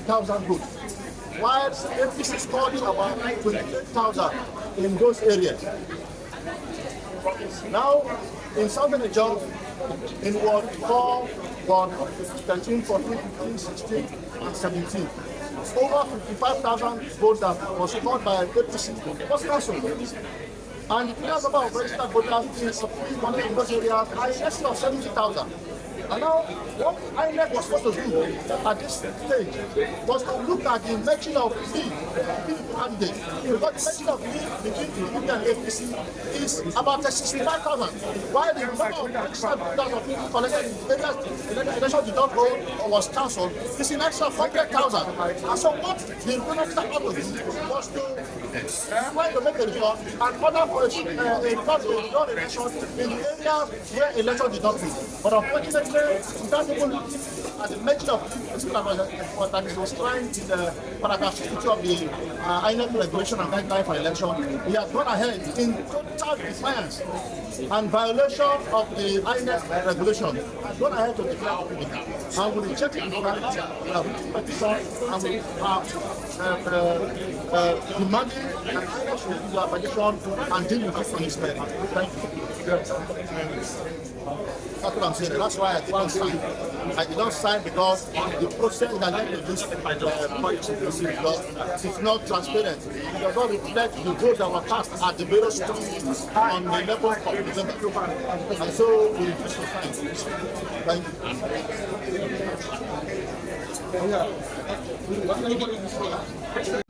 30,000 votes, while APC scored about 28,000 in those areas. Now, in Southern Nigeria, in Ward 4, Ward 13, 14, 15, 16, and 17, over 55,000 votes that was scored by APC was cancelled. And the clear number of registered voters in those areas are in excess of 70,000. And now, what INEC was supposed to do at this stage was to look at the matching of lead candidates. Because the matching of lead between PDP and APC is about 65,000, while the number of registered voters of people collected in areas election did not go or was cancelled is in excess of 100,000. And so what the Republican had to do was to try to make a result and order for a election in the areas where election did not go. But unfortunately, without even looking at the mention of that it was trying in the paragraph 62 of the INEC regulation and guideline for election, he has gone ahead in total defiance and violation of the INEC regulation. He has gone ahead to declare the winner. And we reject it, we have written petition, and we are demanding that INEC should do our petition and deal with this punishment. Thank you. That's what I'm saying. That's why I did not sign. I did not sign because the process that led to this is not transparent. It does not reflect the votes that were cast at the various streets on the level of December. And so we refuse to sign. Thank you.